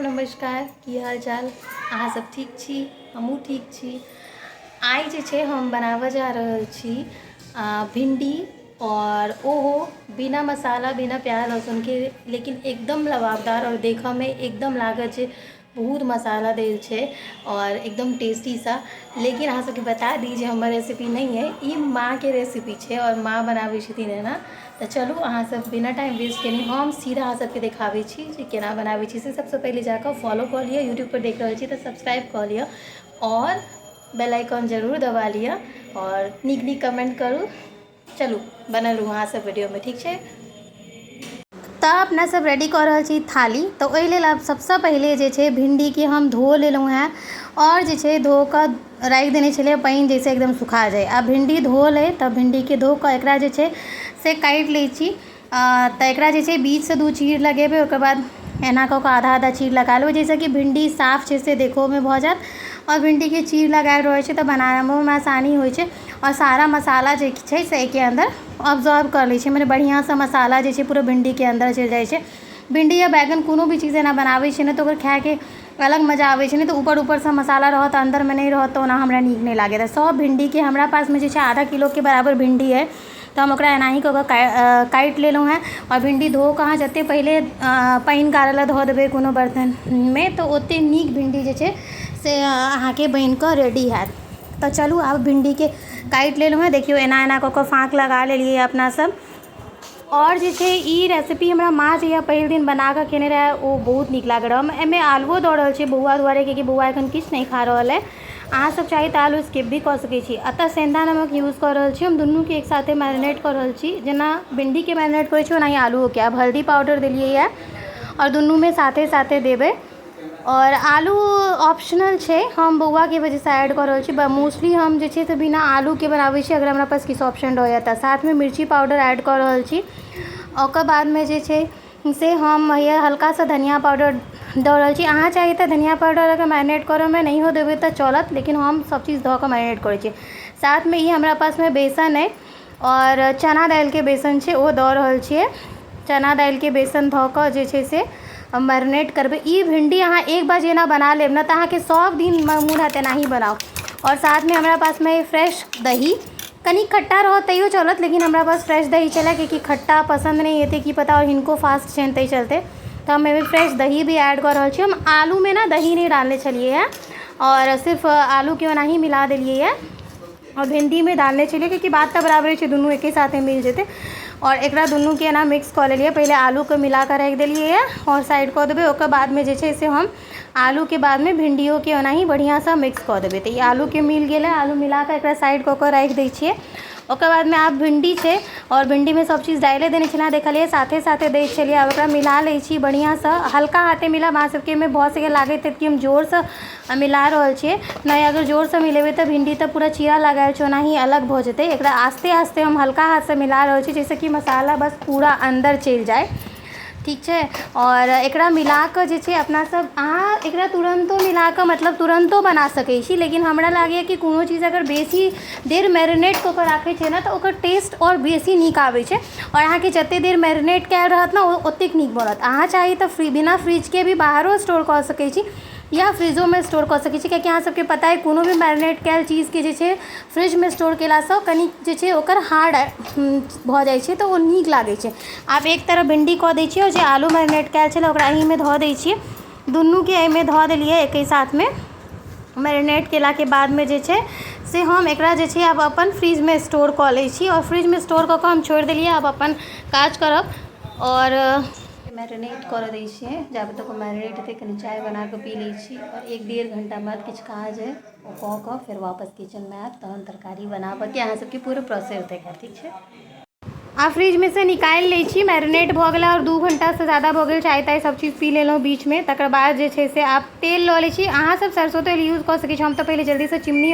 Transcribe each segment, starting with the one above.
नमस्कार, की हाल चाल। अहाँ सब ठीक छी, हमहूँ ठीक छी। आइ जे छै हम बनाबऽ जा रहल छी भिंडी, और ओहो बिना मसाला बिना प्याज लहसुन के, लेकिन एकदम लबाबदार और देखऽ में एकदम लागत जे बहुत मसाला देल छै और एकदम टेस्टी सा। लेकिन अहाँ सबके बता दी जे हमर रेसिपी नहीं है, ई माँ के रेसिपी छै और माँ बनाबै छथिन एना। तो चलू अहाँ सब बिना टाइम वेस्ट केने हम सीधा अहाँ सबके देखाबै छी जे केना बनाबै छी। से सबसे पहले जाकर फॉलो कर लिअ, यूट्यूब पर देख रहल छी तो सब्सक्राइब कर लिअ और बेल आइकन जरूर दबा लिअ और नीक नीक कमेंट करू। चलू बनल रहू अहाँ सब वीडियो में, ठीक छै। तब अपना सब रेडी कर रहल छी थाली। तो ओहि लेल अब सबसे पहले जे छै भिंडी के हम धो लेलहुँ हैं और जे छै धो कऽ राखि देने छलिए पानि जैसे एकदम सुखा जाए। अब भिंडी धो ले तब भिंडी के धो कऽ एकरा जे छै से काटि लै छी। तऽ एकरा जे छै बीच से 2 चीर लगेबै, ओकर बाद एना कऽ आधा आधा चीर लगा लेबै, जैसे कि भिंडी साफ छै से देखो में भऽ जायत और भिंडी के चीर लगायल रहै छै तऽ बनाबऽ में आसानी होइ छै और सारा मसाला जे छै से एके अंदर ऑब्जॉर्व कर लै छै। मने बढ़िया से मसाला जे छै पूरा भिंडी के अंदर चलि जाइ छै। भिंडी या बैगन कोनो भी चीज़ एना बनाबै छै ने तो ओकर खाए के अलग मजा आबै छै। नहीं तो ऊपर ऊपर से मसाला रहत अंदर में नहीं रहत तो ओना हमरा नीक नहीं लागत। सब भिंडी के हमरा पास में जे छै आधा किलो के बराबर भिंडी है, तो हम ओकरा एनाही कऽ काटि लेलहुँ हैं। और भिंडी धो कऽ अहाँ जतेक पहिले पानि गारै लए धऽ देबै कोनो बर्तन में तो ओतेक नीक भिंडी जे छै से अहाँके बनि कऽ रेडी हैत। तो चलू आब भिंडी के काटि लेलहुँ हैं, देखियो एना एना कऽ कऽ फाँक लगा लेलिए अपना सब। और जे छै ई रेसिपी हमरा माँ जहिया पहिल दिन बना कऽ खेने रहै ओ बहुत नीक लागल रहै। एहिमे आलुओ दऽ रहल छै बौआ दुआरे, कियाकि बौआ एखन किछु नहीं खा रहल है। अहाँ सब चाही तऽ आलू स्किप भी कऽ सकै छी। अतः सेंधा नमक यूज़ कर रहल छी हम, दुनू के एक साथे मैरिनेट कर रहल छी। जेना भिंडी के मैरिनेट करै छी ओनाही आलूओ के। अब हल्दी पाउडर देलिए है और दुनू में साथे साथे देबै। और आलू ऑप्शनल छै, हम बौआ के वजह से ऐड कर रहल छी। मोस्टली हम जे छै से बिना आलू के बनाबै छी, अगर हमरा पास किछु ऑप्शन रहैया तऽ। साथ में मिर्ची पाउडर ऐड कर रहल छी। ओकर बाद में जे छै से हम ये हल्का सा धनिया पाउडर दऽ रहल छी। अहाँ चाही तऽ धनिया पाउडर अगर मैरिनेट करऽ में नहीं हो देबै तऽ चलत, लेकिन हम सब चीज़ धऽ कऽ मैरिनेट करै छी। साथ में ये हमरा पास में बेसन है और चना दालि के बेसन छै ओ दऽ रहल छियै। चना दालि के बेसन धऽ कऽ जे छै से मैरिनेट करबै। ई भिंडी अहाँ एक बार जेना बना लेब ना तऽ अहाँके सब दिन मोन हैत एनाही बनाओ। और साथ में हमरा पास में फ्रेश दही, कनी खट्टा रहत तैयो चलत, लेकिन हमरा पास फ्रेश दही चला, क्योंकि खट्टा पसंद नहीं हेतै की पता, और हिनको फास्ट छनि तै चलते। तो हम एहिमे फ्रेश दही भी ऐड कर रहल छी। हम आलू में ना दही नहीं डालने छलिए है और सिर्फ आलू के ओनाही मिला देलिए है और भिंडी में डालने छलिए, क्योंकि बात तऽ बराबरे छै, दुनू एके साथे मिल जेतै। और एकरा दुनू के ना मिक्स कऽ लेलिए। पहले आलू के मिला कर रख देलिए है और साइड कऽ देबै। ओकर बाद में जे छै से हम आलू के बाद में भिंडियों के ओनाही बढ़िया सा मिक्स कऽ देबै। तो ये आलू के मिल गेल है, आलू मिला कर एकरा साइड कऽ के रख दै छियै। ओकर बाद में आब भिंडी छै और भिंडी में सब चीज़ डाले देने छलिए, देखलिए साथे साथे दै छलिए। आब एकरा मिला लै छी बढ़िया सा, हल्का हाथे मिलाब। अहाँ सबके में भऽ सके लागैत हैत कि हम जोर से मिला रहल छियै, नहीं अगर जोर से मिलेबै तऽ भिंडी तऽ पूरा चीरा लगायल छै ओनाही अलग भऽ जेतै। एकरा आस्ते आस्ते हम हल्का हाथ से मिला रहल छी, जैसे कि मसाला बस पूरा अंदर चलि जाए, ठीक छै। और एकरा मिला कऽ जे छै अपना सब, अहाँ एकरा तुरंतो मिला कऽ मतलब तुरंतो बना सकै छी, लेकिन हमरा लागैए कि कोनो चीज़ अगर बेसी देर मैरिनेट कऽ के राखै छै ना तऽ ओकर टेस्ट और बेसी नीक आबै छै। और अहाँके जते देर मैरिनेट कयल रहत ना ओतेक नीक बनत। अहाँ चाही तऽ बिना फ्रिज के भी बाहरो स्टोर कऽ सकै छी या फ्रिजो में स्टोर कर सकै छी, कियाकि अहाँ सबके पता है कोनो भी मैरिनेट कयल चीज़ के जे छै फ्रिज में स्टोर केलासँ कनी जे छै ओकर हार्ड भऽ जाइ छै, तऽ ओ नीक लागै छै। आब एक तरफ भिंडी कऽ दै छियै और जे आलू मैरिनेट कयल छलै ओकरा एही में धऽ दै छियै। दुनू के एहिमे धऽ देलिए एक ही साथ में। मैरिनेट केला के बाद में जे छै से हम एकरा जे छै आब अपन फ्रिज में स्टोर कऽ लै छी और फ्रिज में स्टोर कऽ के हम छोड़ि देलिए। आब अपन काज करब और मैरिनेट कर दै छियै। जब तक मैरिनेट हेतै कनी चाय बना कऽ पी लै छी और 1-1.5 घंटा बाद किछु काज है ओ कऽ कऽ फेर वापस किचन में आयब, तहन तरकारी बनाबऽ के अहाँ सबके पूरा प्रोसेस देखा, ठीक छै। आ फ्रिज में से निकालि लै छी, मैरिनेट भऽ गेलै और 2 घंटा से ज़्यादा भऽ गेल। चाय ताय सब चीज़ पी लेलहुँ बीच में। तकर बाद जे छै से आब तेल लऽ लै छी। अहाँ सब सरसों तेल यूज़ कऽ सकै छी, हम तऽ पहले जल्दी से चिमनी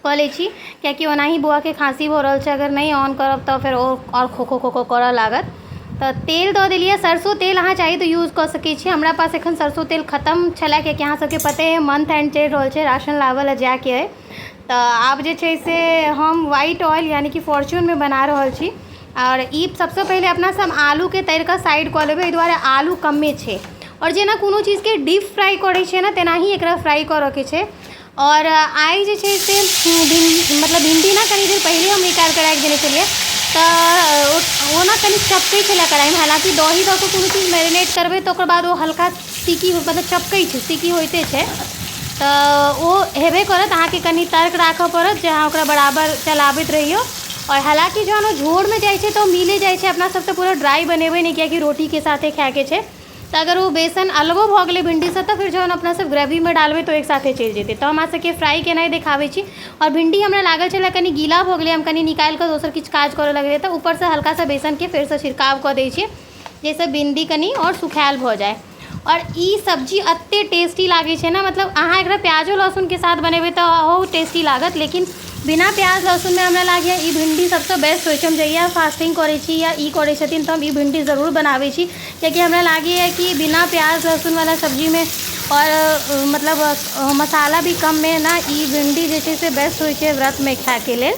कऽ लै छी, कियाकि ओनाही बौआ के खांसी भऽ रहल छै, अगर नहीं ऑन करब तऽ फेर और खो खो खो खो करऽ लागत। तो तेल दऽ देलिए। सरसों तेल अहाँ चाही तो यूज़ कर सकै छी। हमरा पास एखन सरसों तेल खत्म छलै, कियाकि अहाँ सबके पते है मंथ एंड चलि रहल छै, राशन लाबऽ लए जाके है। तो आब जे छै से हम व्हाइट ऑयल यानी कि फॉर्च्यून में बना रहल छी। और ई सबसे पहले अपना सब आलू के तैर कऽ साइड कऽ लेबै, एहि दुआरे आलू कमे छै और जेना कोनो चीज़के डीप फ्राई करै छै ने तेनाही एकरा फ्राई करऽके छै। और आइ जे छै से भिंडी ना कनी देर पहले हम निकाल कर राखि देने छलिए तो ना कनी चपकै छलै कढ़ाईमे। हालाँकि दही दऽ कऽ कोनो चीज मैरिनेट करबै तऽ ओकर बाद ओ हल्का स्टिकी मतलब चपकै छै, स्टिकी होइते छै तो वो हेबे करत। अहाँके कनी तर्क राखऽ पड़त जे अहाँ ओकरा बराबर चलाबैत रहियो। और हालाँकि जहन वो झोरमे जाइ छै तो मिले जाइ छै, अपना सब तऽ पूरा ड्राई बनेबै नहीं कियाकि रोटीके साथे खाएके छै। तो अगर वो बेसन अलगो भऽ गेलै भिंडीसँ तऽ फिर जहन अपना सब ग्रेवीमे डालबै तो एक साथे चलि जेतै। तो हम अहाँ सबके फ्राई केनाइ देखाबै छी। और भिंडी हमरा लागल छलै कनी गीला भऽ गेलै, हम कनी निकालि कऽ दोसर किछु काज करऽ लगलियै तऽ ऊपरसँ हल्का सा बेसनके फेरसँ छिड़काव कऽ दै छियै जाहिसँ भिंडी कनी और सुखायल भऽ जाए। और ई सब्जी एते टेस्टी लागे छै ना, मतलब अहाँ एकरा प्याजो लहसुन के साथ बनेबै तऽ ओहो टेस्टी लागत, लेकिन बिना प्याज लहसुन में हमरा लागैए ई भिंडी सबसँ बेस्ट होइ छै। हम जहिया फास्टिंग करै छी या ई करै छथिन तऽ हम ई भिंडी ज़रूर बनाबै छी कियाकि हमरा लागैए कि बिना प्याज लहसुन वाला सब्जी में और मतलब मसाला भी कम में ना ई भिंडी जे छै से बेस्ट होइ छै व्रत में खाएके लेल।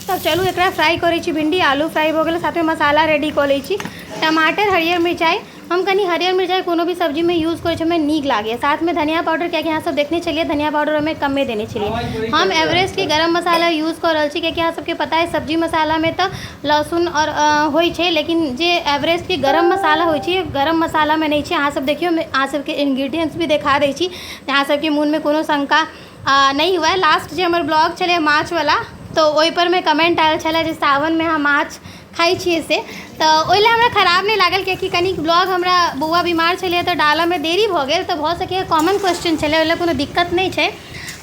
तब चलू एकरा फ्राई करै छी। भिंडी आलू फ्राई हो गेलै, साथ में मसाला रेडी कऽ लै छी। टमाटर हरियर मिरचाई, हम कनी हरियर मिरचाई कोनो भी सब्जी में यूज़ करै छी, हमें नीक लागैए। साथ में धनिया पाउडर, कियाकि अहाँ सब देखने छलिए धनिया पाउडर हमें कमे देने छलिए। हम एवरेस्ट के गरम मसाला यूज़ कऽ रहल छी कियाकि अहाँ सबके पता है सब्जी मसाला में तो लहसुन और होइ छै, लेकिन जे एवरेस्ट के गरम मसाला होइ छै गरम मसाला में नहीं छै। अहाँ सब देखियो, अहाँ सबके इंग्रेडिएंट्स भी देखा दै छी, अहाँ सबके मन में कोनो शंका नहीं हुआ है। लास्ट जो हमर ब्लॉग छलै माछ वाला तो ओहि पर में कमेंट आयल छलै जे सावन में हम माछ खाई छिए से, तो ओहि लेल हमरा खराब नहीं लागल कियाकि कनी ब्लॉग हमरा बौआ बीमार छलै तऽ डालऽमे देरी भऽ गेल, तऽ भऽ सकैए कॉमन क्वेश्चन छलै, ओहि लेल कोनो दिक्कत नहीं छै।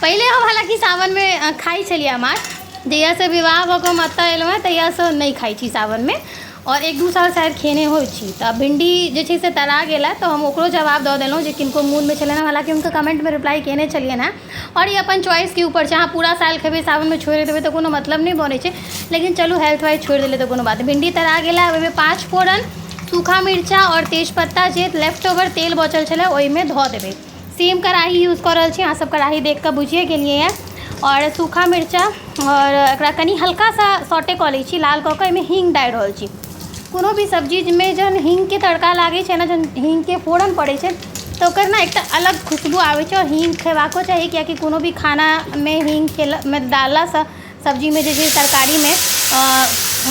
पहले हम हालाँकि सावन में खाई छलिए माछ, जहियासँ विवाह भऽ कऽ हम एतऽ एलहुँ हँ तहियासँ नहीं खाई छी सावन में, और 1-2 साल शायद खेने होइ छी। तऽ भिंडी जे छै से तरा गेला तो हम ओकरो जवाब दऽ देलहुँ जे किनको मूड में छलै, हालाँकि हुनका कमेंट में रिप्लाई केने छलिए ना। और ये अपन चॉइस के ऊपर छै, अहाँ पूरा साल खेबै सावन में छोड़ि देबै तो कोनो मतलब नहीं बनै छै, लेकिन चलू हेल्थ वाइज छोड़ि देलै तो कोनो बात। भिंडी तरा गेला, ओहिमे 5 फोरन, सूखा मिर्चा और तेजपत्ता जे लेफ्ट ओवर तेल बचल छलै ओहिमे धऽ देबै। सेम कढ़ाई यूज़ कऽ रहल छी, अहाँ सब कढ़ाई देख कऽ बुझिए गेलिए है। और सूखा मिर्चा और एकरा कनी हल्का सा सॉटे कऽ लै छी, लाल कऽ कऽ एहिमे हींग डालि रहल छी। कोनो भी सब्जी में जहन हींग के तड़का लागे छै ना, जहन हींग के फोड़न पड़े छै तो ओकर ना एक अलग खुशबू आवे छै, और हींग खेबाको चाही कियाकि कोनो भी खाना में हींग में डालला से सब्जी में जे तरकारी में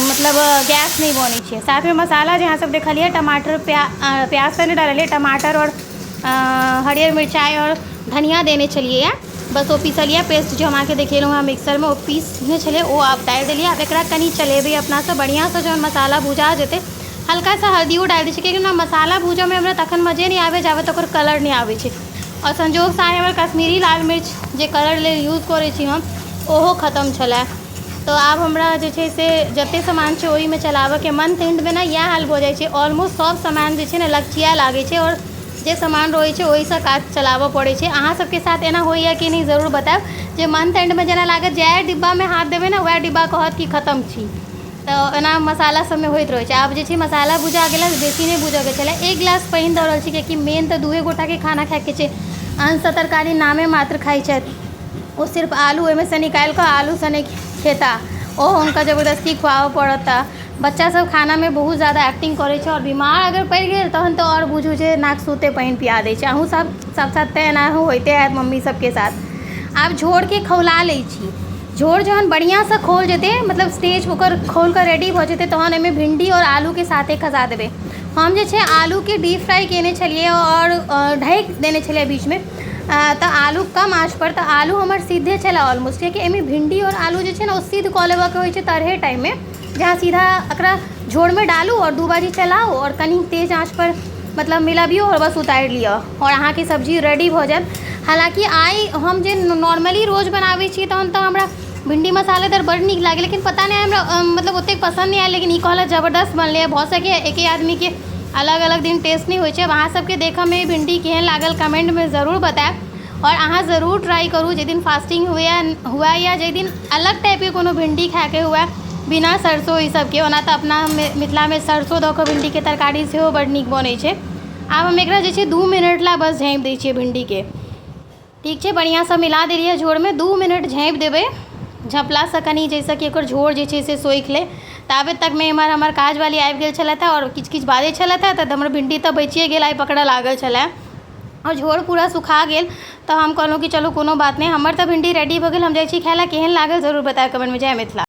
मतलब गैस नहीं बनै छै। साथ में मसाला जे अहाँ सब देखलिए टमाटर प्याज तऽ नहीं डाललिए, टमाटर और हरियर मिरचाई और धनिया देने छलिए, बस वो पीसलिए पेस्ट जो हम अहाँके देखेलहुँ हँ मिक्सर में वो पीसने छलिए वो आप डालि देलिए। अब एकरा कनी चलेबै अपना से बढ़िया से, जहन मसाला भुजा जेतै हल्का सा हल्दियो डालि दै छै कियाकि ना मसाला भूजऽ में हमरा तखन मजे नहीं आबै जाबे तक ओकर कलर नहीं आबै छै। और संजोग से हमर कश्मीरी लाल मिर्च जे कलर लेल यूज़ करै छी हम ओहो खत्म छलै, तो आब हमरा जे छै से जते सामान छै ओहिमे चलाबऽके मंथ एंड में ना इएह हाल भऽ जाइ छै। ऑलमोस्ट सब सामान जे छै ने लकचिया लागै छै और जे सामान रहै छै ओहिसँ काज चलाबऽ पड़ै छै। अहाँ सबके साथ एना होइए कि नहीं ज़रूर बताएब, जे मंथ एंड में जेना लागत जे डिब्बा में हाथ देबै ना वएह डिब्बा कहत कि खत्म छी, तो एना मसाला सब में होइत रहै छै। आब जे छै मसाला भुजा गेला, बेसी नहीं भुजऽके छलै। 1 गिलास पानि दऽ रहल छी कियाकि मेन तऽ 2 गोटाके खाना खाएके छै, अंश तरकारी नामे मात्र खाई छथि, वो सिर्फ आलू ओहिमे से निकालि कऽ आलू सने खेता, ओ हुनका जबरदस्ती खुआबऽ पड़ता। बच्चा सब खाना में बहुत ज़्यादा एक्टिंग करे छै, और बीमार अगर पड़ि गेल तहन तो और बुझू जे नाक सूते पानि पिया दै छै। अहूँ सब साथ तऽ एना होइते हैत मम्मी सबके साथ। आब झोर के खौला लै छी, झोर जहन बढ़िया से खोल जेतै मतलब स्टेज ओकर खोल कर रेडी भऽ जेतै तहन एहिमे भिंडी और आलू के साथे खसा देबै। हम जे छै आलू के डीप फ्राई केने छलिए और ढकि देने छलिए बीच में, तो आलू कम आँच पर, तो आलू हमर सीधे छलै ऑलमोस्ट, कियाकि एहिमे भिंडी और आलू जे छै ने ओ सिद्ध कऽ लेबऽके होइ छै तरहे टाइम में, जहाँ सीधा एकरा झोर में डालू और 2 बारी चलाओ और कनी तेज आँच पर मतलब मिलाबियो और बस उतारि लिअ और अहाँके सब्जी रेडी भऽ जायत। हालाँकि आइ हम जे नॉर्मली रोज बनाबै छी तहन तऽ हमरा भिंडी मसालेदार बड़ नीक लागल, लेकिन पता नहीं हमरा मतलब ओतेक पसंद नहीं आयल, लेकिन ई कहलक जबरदस्त बनलै। भऽ सकै एके आदमी के अलग अलग दिन टेस्ट नहीं होइ छै। अहाँ सबके देखऽ में भिंडी केहन लागल कमेंट में ज़रूर बताएब, और अहाँ ज़रूर ट्राई करू जे दिन फास्टिंग हुआ या जे दिन अलग टाइप के कोनो भिंडी खाएके हुआ बिना सरसों ई सबके। ओना तऽ अपना मिथिला में सरसों दऽ कऽ भिंडी के तरकारी सेहो बड़ नीक बनै छै। आब हम एकरा जे छै 2 मिनट ला बस झाँपि दै छियै भिंडी के, ठीक छै, बढ़िया से मिला देलिए झोर में। 2 मिनट झाँपि देबै, झँपला से कनी जैसे कि एकर झोर जे छै से सोखि ले, ताबे तक में हमर काज वाली आबि गेल छलथि हँ और किछु किछु बाजै छलथि हँ तऽ हमर भिंडी तऽ बचिए गेल, आइ पकड़ऽ लागल छलै और झोर पूरा सुखा गेल। तऽ हम कहलहुँ कि चलू कोनो बात नहि, हमर तऽ भिंडी रेडी भऽ गेल, हम जाइ छी खाय लए। केहन लागल जरूर बतायब कमेंटमे। जय मिथिला।